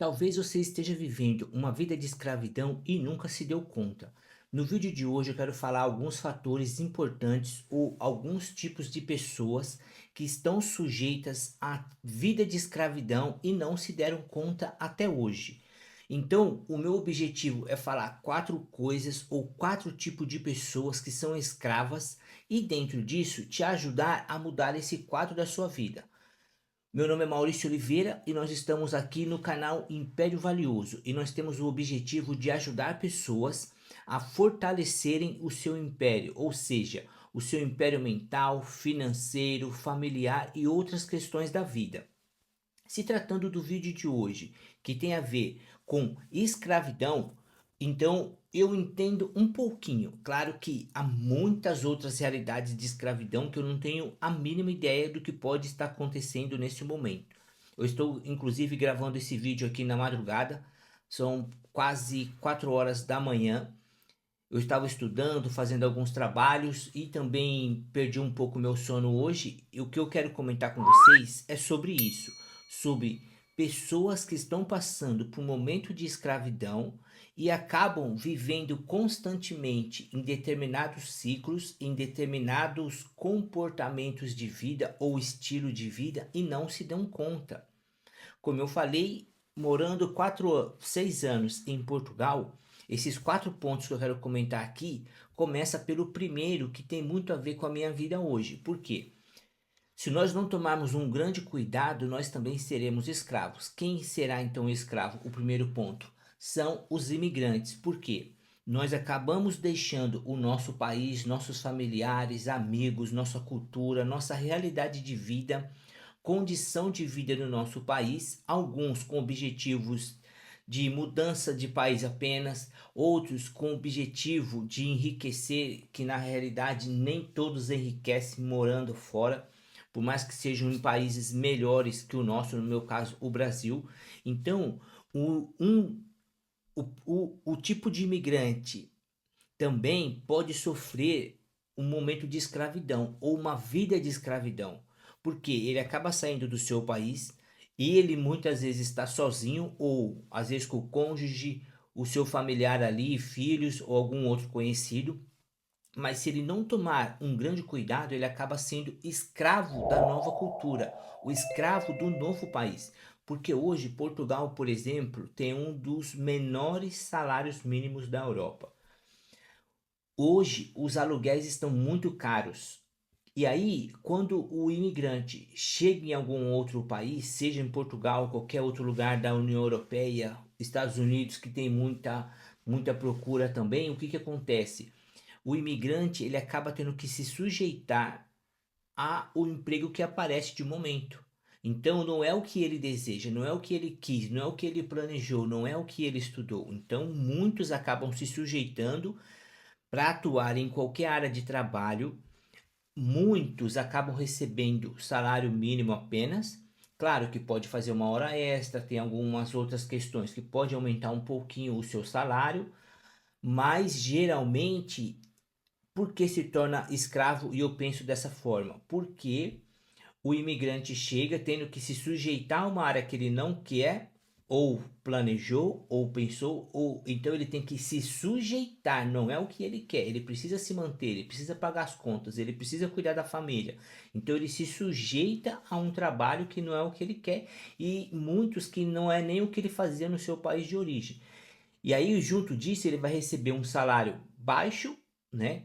Talvez você esteja vivendo uma vida de escravidão e nunca se deu conta. No vídeo de hoje eu quero falar alguns fatores importantes ou alguns tipos de pessoas que estão sujeitas à vida de escravidão e não se deram conta até hoje. Então, o meu objetivo é falar quatro coisas ou quatro tipos de pessoas que são escravas e dentro disso te ajudar a mudar esse quadro da sua vida. Meu nome é Maurício Oliveira e nós estamos aqui no canal Império Valioso e nós temos o objetivo de ajudar pessoas a fortalecerem o seu império, ou seja, o seu império mental, financeiro, familiar e outras questões da vida. Se tratando do vídeo de hoje, que tem a ver com escravidão, então eu entendo um pouquinho. Claro que há muitas outras realidades de escravidão que eu não tenho a mínima ideia do que pode estar acontecendo nesse momento. Eu estou inclusive gravando esse vídeo aqui na madrugada, são quase 4 horas da manhã. Eu estava estudando, fazendo alguns trabalhos e também perdi um pouco meu sono hoje. E o que eu quero comentar com vocês é sobre isso, sobre pessoas que estão passando por um momento de escravidão e acabam vivendo constantemente em determinados ciclos, em determinados comportamentos de vida ou estilo de vida e não se dão conta. Como eu falei, morando 6 anos em Portugal, esses quatro pontos que eu quero comentar aqui, começa pelo primeiro que tem muito a ver com a minha vida hoje. Por quê? Se nós não tomarmos um grande cuidado, nós também seremos escravos. Quem será então escravo? O primeiro ponto são os imigrantes. Por quê? Nós acabamos deixando o nosso país, nossos familiares, amigos, nossa cultura, nossa realidade de vida, condição de vida no nosso país, alguns com objetivos de mudança de país apenas, outros com objetivo de enriquecer, que na realidade nem todos enriquecem morando fora, por mais que sejam em países melhores que o nosso, no meu caso, o Brasil. Então, o, um, o tipo de imigrante também pode sofrer um momento de escravidão ou uma vida de escravidão, porque ele acaba saindo do seu país e ele muitas vezes está sozinho ou às vezes com o cônjuge, o seu familiar ali, filhos ou algum outro conhecido, mas se ele não tomar um grande cuidado, ele acaba sendo escravo da nova cultura, o escravo do novo país. Porque hoje Portugal, por exemplo, tem um dos menores salários mínimos da Europa. Hoje os aluguéis estão muito caros. E aí, quando o imigrante chega em algum outro país, seja em Portugal, qualquer outro lugar da União Europeia, Estados Unidos, que tem muita procura também, o que que acontece? O imigrante, ele acaba tendo que se sujeitar ao emprego que aparece de momento. Então não é o que ele deseja, não é o que ele quis, não é o que ele planejou, não é o que ele estudou. Então muitos acabam se sujeitando para atuar em qualquer área de trabalho. Muitos acabam recebendo salário mínimo apenas. Claro que pode fazer uma hora extra, tem algumas outras questões que pode aumentar um pouquinho o seu salário, mas geralmente, por que se torna escravo? E eu penso dessa forma, porque o imigrante chega tendo que se sujeitar a uma área que ele não quer, ou planejou, ou pensou, ou então ele tem que se sujeitar, não é o que ele quer, ele precisa se manter, ele precisa pagar as contas, ele precisa cuidar da família. Então ele se sujeita a um trabalho que não é o que ele quer e muitos que não é nem o que ele fazia no seu país de origem. E aí, junto disso, ele vai receber um salário baixo, né?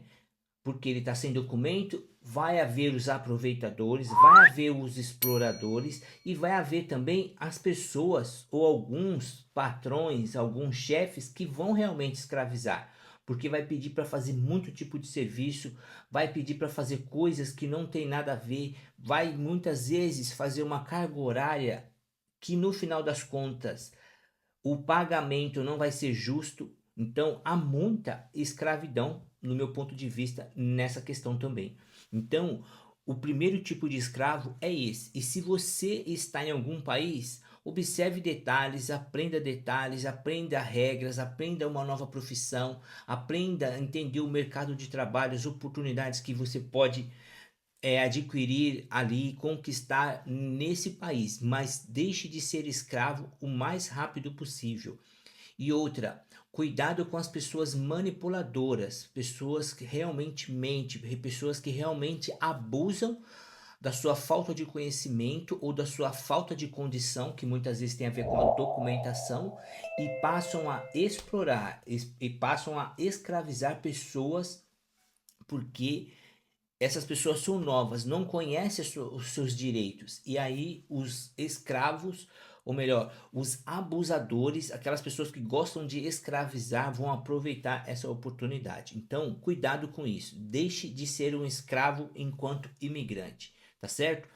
Porque ele está sem documento, vai haver os aproveitadores, vai haver os exploradores e vai haver também as pessoas ou alguns patrões, alguns chefes que vão realmente escravizar, porque vai pedir para fazer muito tipo de serviço, vai pedir para fazer coisas que não tem nada a ver, vai muitas vezes fazer uma carga horária que no final das contas o pagamento não vai ser justo. Então há muita escravidão, no meu ponto de vista, nessa questão também. Então, o primeiro tipo de escravo é esse. E se você está em algum país, observe detalhes, aprenda regras, aprenda uma nova profissão, aprenda a entender o mercado de trabalho, as oportunidades que você pode adquirir ali, conquistar nesse país, mas deixe de ser escravo o mais rápido possível. E outra, cuidado com as pessoas manipuladoras, pessoas que realmente mentem, pessoas que realmente abusam da sua falta de conhecimento ou da sua falta de condição, que muitas vezes tem a ver com a documentação, e passam a explorar e passam a escravizar pessoas, porque essas pessoas são novas, não conhecem os seus direitos. E aí os escravos, ou melhor, os abusadores, aquelas pessoas que gostam de escravizar, vão aproveitar essa oportunidade. Então, cuidado com isso. Deixe de ser um escravo enquanto imigrante, tá certo?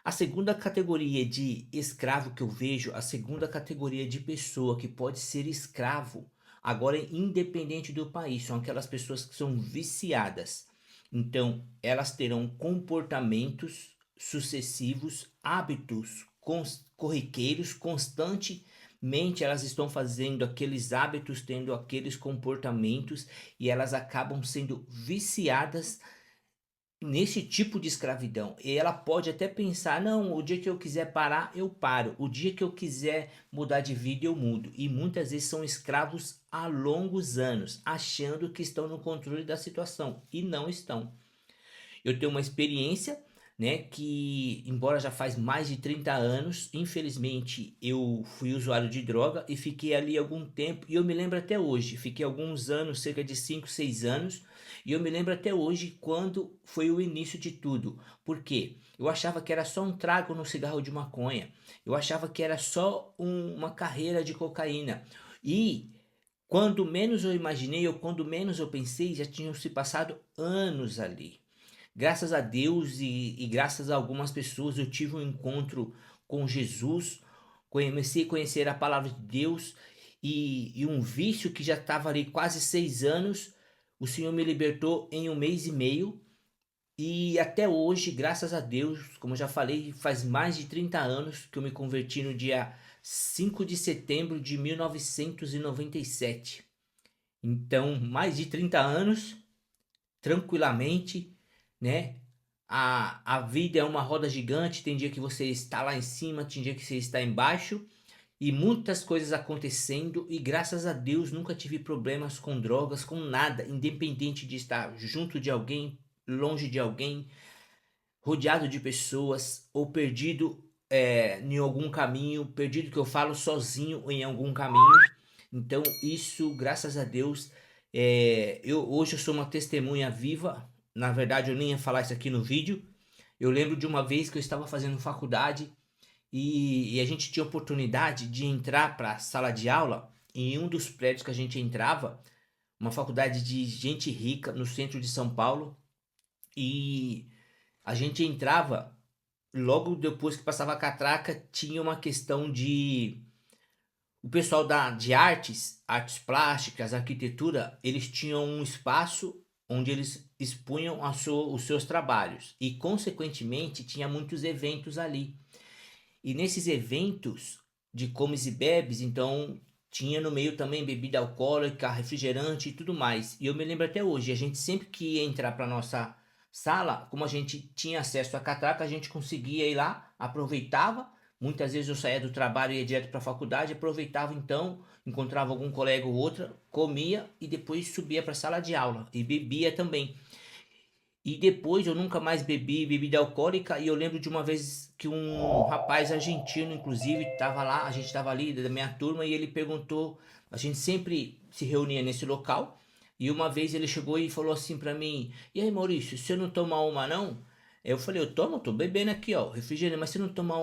A segunda categoria de escravo que eu vejo, a segunda categoria de pessoa que pode ser escravo, agora independente do país, são aquelas pessoas que são viciadas. Então, elas terão comportamentos sucessivos, hábitos corriqueiros, constantemente elas estão fazendo aqueles hábitos, tendo aqueles comportamentos, e elas acabam sendo viciadas nesse tipo de escravidão. E ela pode até pensar, não, o dia que eu quiser parar, eu paro. O dia que eu quiser mudar de vida, eu mudo. E muitas vezes são escravos há longos anos, achando que estão no controle da situação e não estão. Eu tenho uma experiência, né, que embora já faz mais de 30 anos, infelizmente eu fui usuário de droga e fiquei ali algum tempo, e eu me lembro até hoje, fiquei alguns anos, cerca de 5, 6 anos, e eu me lembro até hoje quando foi o início de tudo. Por quê? Eu achava que era só um trago no cigarro de maconha, eu achava que era só uma carreira de cocaína, e quando menos eu imaginei, ou quando menos eu pensei, já tinham se passado anos ali. Graças a Deus e graças a algumas pessoas eu tive um encontro com Jesus, comecei a conhecer a palavra de Deus, e um vício que já estava ali quase 6 anos, o Senhor me libertou em um mês e meio, e até hoje, graças a Deus, como eu já falei, faz mais de 30 anos que eu me converti no dia 5 de setembro de 1997. Então, mais de 30 anos, tranquilamente, né? A vida é uma roda gigante, tem dia que você está lá em cima, tem dia que você está embaixo, e muitas coisas acontecendo, e graças a Deus nunca tive problemas com drogas, com nada, independente de estar junto de alguém, longe de alguém, rodeado de pessoas, ou perdido em algum caminho, perdido que eu falo sozinho em algum caminho. Então isso, graças a Deus, hoje eu sou uma testemunha viva. Na verdade, eu nem ia falar isso aqui no vídeo. Eu lembro de uma vez que eu estava fazendo faculdade, e a gente tinha oportunidade de entrar para a sala de aula em um dos prédios que a gente entrava, uma faculdade de gente rica no centro de São Paulo, e a gente entrava, logo depois que passava a catraca, tinha uma questão de o pessoal de artes, artes plásticas, arquitetura, eles tinham um espaço onde eles expunham os seus trabalhos, e consequentemente tinha muitos eventos ali. E nesses eventos de comes e bebes, então tinha no meio também bebida alcoólica, refrigerante e tudo mais. E eu me lembro até hoje, a gente sempre que ia entrar para nossa sala, como a gente tinha acesso à catraca, a gente conseguia ir lá, aproveitava. Muitas vezes eu saía do trabalho e ia direto para a faculdade, aproveitava então, encontrava algum colega ou outra, comia e depois subia para a sala de aula e bebia também. E depois eu nunca mais bebi bebida alcoólica, e eu lembro de uma vez que um rapaz argentino, inclusive, estava lá, a gente estava ali da minha turma, e ele perguntou, a gente sempre se reunia nesse local, e uma vez ele chegou e falou assim para mim: "E aí, Maurício, você não toma uma não?" Eu falei: "Eu tomo, tô bebendo aqui, ó, refrigerante, mas você não toma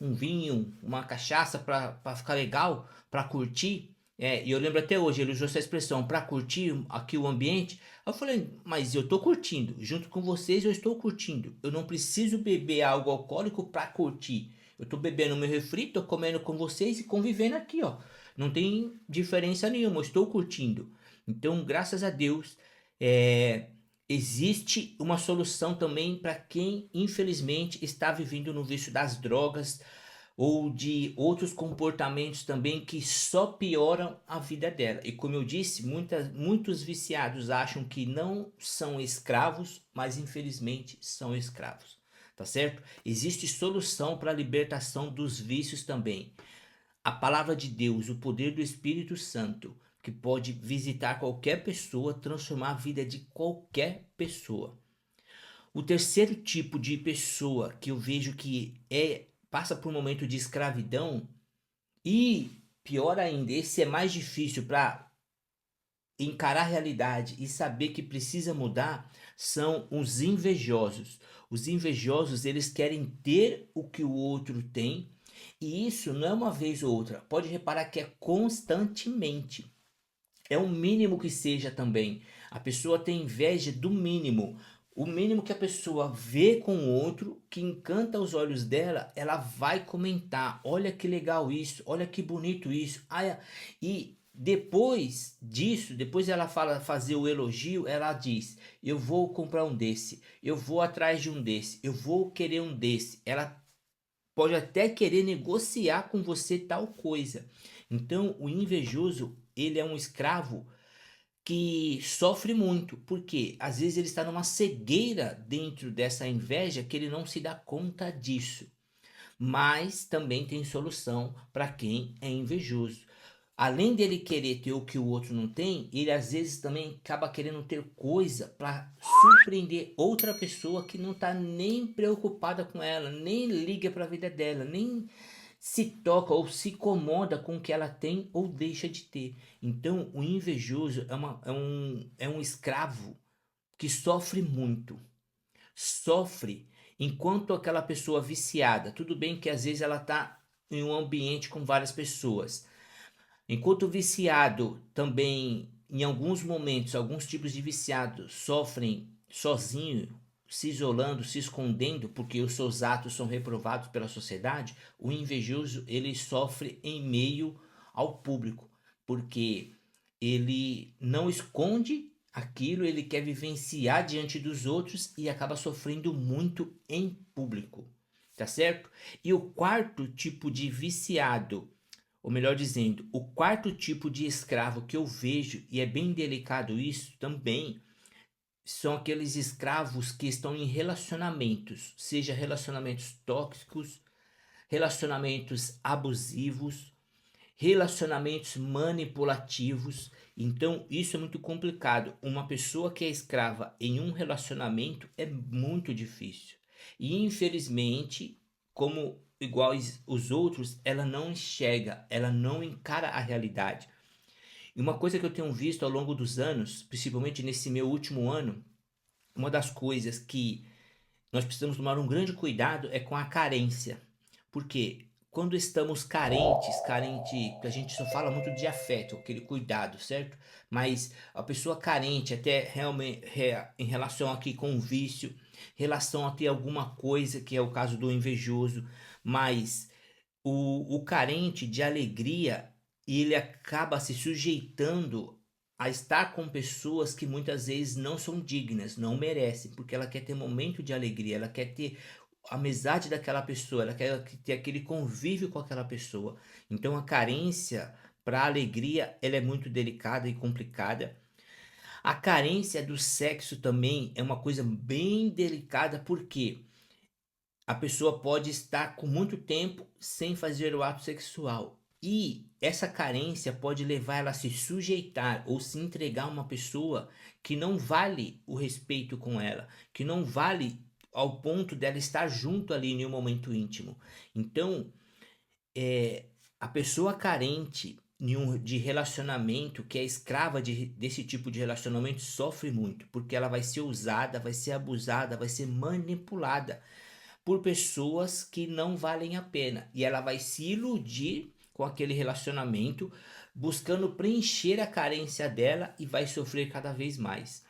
um vinho, uma cachaça pra ficar legal, pra curtir?" E eu lembro até hoje, ele usou essa expressão, pra curtir aqui o ambiente. Eu falei: "Mas eu tô curtindo, junto com vocês eu estou curtindo. Eu não preciso beber algo alcoólico para curtir. Eu tô bebendo meu refri, tô comendo com vocês e convivendo aqui, ó. Não tem diferença nenhuma, eu estou curtindo." Então, graças a Deus, é, existe uma solução também para quem infelizmente está vivendo no vício das drogas, ou de outros comportamentos também que só pioram a vida dela. E como eu disse, muitos viciados acham que não são escravos, mas infelizmente são escravos, tá certo? Existe solução para a libertação dos vícios também. A palavra de Deus, o poder do Espírito Santo, que pode visitar qualquer pessoa, transformar a vida de qualquer pessoa. O terceiro tipo de pessoa que eu vejo que passa por um momento de escravidão, e pior ainda, esse é mais difícil para encarar a realidade e saber que precisa mudar, são os invejosos. Os invejosos, eles querem ter o que o outro tem, e isso não é uma vez ou outra. Pode reparar que é constantemente. É o mínimo que seja também. A pessoa tem inveja do mínimo. O mínimo que a pessoa vê com o outro, que encanta os olhos dela, ela vai comentar: olha que legal isso, olha que bonito isso. E depois disso, depois ela fala fazer o elogio, ela diz: eu vou comprar um desse, eu vou atrás de um desse, eu vou querer um desse. Ela pode até querer negociar com você tal coisa. Então, o invejoso, ele é um escravo que sofre muito, porque às vezes ele está numa cegueira dentro dessa inveja que ele não se dá conta disso. Mas também tem solução para quem é invejoso. Além dele querer ter o que o outro não tem, ele às vezes também acaba querendo ter coisa para surpreender outra pessoa que não está nem preocupada com ela, nem liga para a vida dela, nem se toca ou se incomoda com o que ela tem ou deixa de ter. Então, o invejoso é um escravo que sofre muito. Sofre enquanto aquela pessoa viciada, tudo bem que às vezes ela está em um ambiente com várias pessoas. Enquanto o viciado também, em alguns momentos, alguns tipos de viciados sofrem sozinho, se isolando, se escondendo, porque os seus atos são reprovados pela sociedade, o invejoso ele sofre em meio ao público, porque ele não esconde aquilo, ele quer vivenciar diante dos outros e acaba sofrendo muito em público, tá certo? E o quarto tipo de viciado, ou melhor dizendo, o quarto tipo de escravo que eu vejo, e é bem delicado isso também, são aqueles escravos que estão em relacionamentos, seja relacionamentos tóxicos, relacionamentos abusivos, relacionamentos manipulativos. Então, isso é muito complicado. Uma pessoa que é escrava em um relacionamento é muito difícil. E infelizmente, como igual os outros, ela não enxerga, ela não encara a realidade. E uma coisa que eu tenho visto ao longo dos anos, principalmente nesse meu último ano, uma das coisas que nós precisamos tomar um grande cuidado é com a carência. Porque quando estamos carente, que a gente só fala muito de afeto, aquele cuidado, certo? Mas a pessoa carente, até realmente em relação aqui com o vício, relação a ter alguma coisa, que é o caso do invejoso, mas o carente de alegria, ele acaba se sujeitando a estar com pessoas que muitas vezes não são dignas, não merecem, porque ela quer ter momento de alegria, ela quer ter a amizade daquela pessoa, ela quer ter aquele convívio com aquela pessoa. Então a carência para a alegria, ela é muito delicada e complicada. A carência do sexo também é uma coisa bem delicada, porque a pessoa pode estar com muito tempo sem fazer o ato sexual. E essa carência pode levar ela a se sujeitar ou se entregar a uma pessoa que não vale o respeito com ela, que não vale ao ponto dela estar junto ali em um momento íntimo. Então, a pessoa carente de relacionamento, que é escrava desse tipo de relacionamento, sofre muito, porque ela vai ser usada, vai ser abusada, vai ser manipulada por pessoas que não valem a pena. E ela vai se iludir com aquele relacionamento, buscando preencher a carência dela e vai sofrer cada vez mais.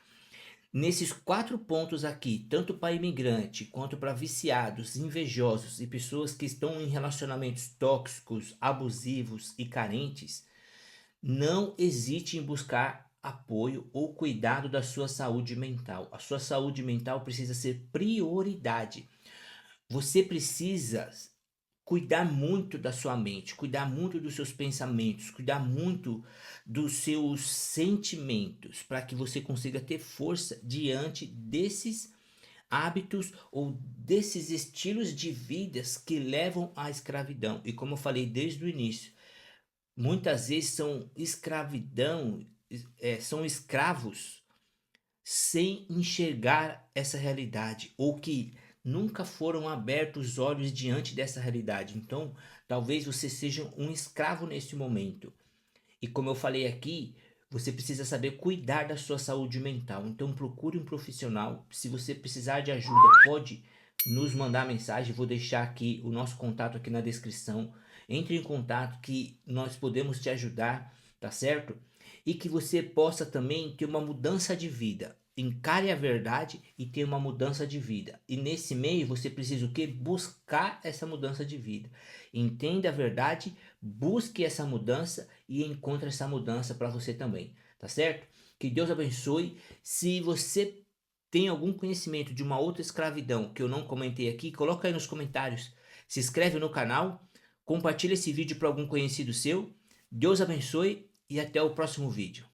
Nesses quatro pontos aqui, tanto para imigrante quanto para viciados, invejosos e pessoas que estão em relacionamentos tóxicos, abusivos e carentes, não hesite em buscar apoio ou cuidado da sua saúde mental. A sua saúde mental precisa ser prioridade. Você precisa cuidar muito da sua mente, cuidar muito dos seus pensamentos, cuidar muito dos seus sentimentos, para que você consiga ter força diante desses hábitos ou desses estilos de vidas que levam à escravidão. E como eu falei desde o início, muitas vezes são escravidão, são escravos sem enxergar essa realidade, ou que nunca foram abertos os olhos diante dessa realidade. Então, talvez você seja um escravo nesse momento. E como eu falei aqui, você precisa saber cuidar da sua saúde mental. Então procure um profissional. Se você precisar de ajuda, pode nos mandar mensagem. Vou deixar aqui o nosso contato aqui na descrição. Entre em contato que nós podemos te ajudar, tá certo? E que você possa também ter uma mudança de vida. Encare a verdade e tenha uma mudança de vida. E nesse meio você precisa o quê? Buscar essa mudança de vida. Entenda a verdade, busque essa mudança e encontre essa mudança para você também, tá certo? Que Deus abençoe. Se você tem algum conhecimento de uma outra escravidão que eu não comentei aqui, coloca aí nos comentários. Se inscreve no canal, compartilha esse vídeo para algum conhecido seu. Deus abençoe e até o próximo vídeo.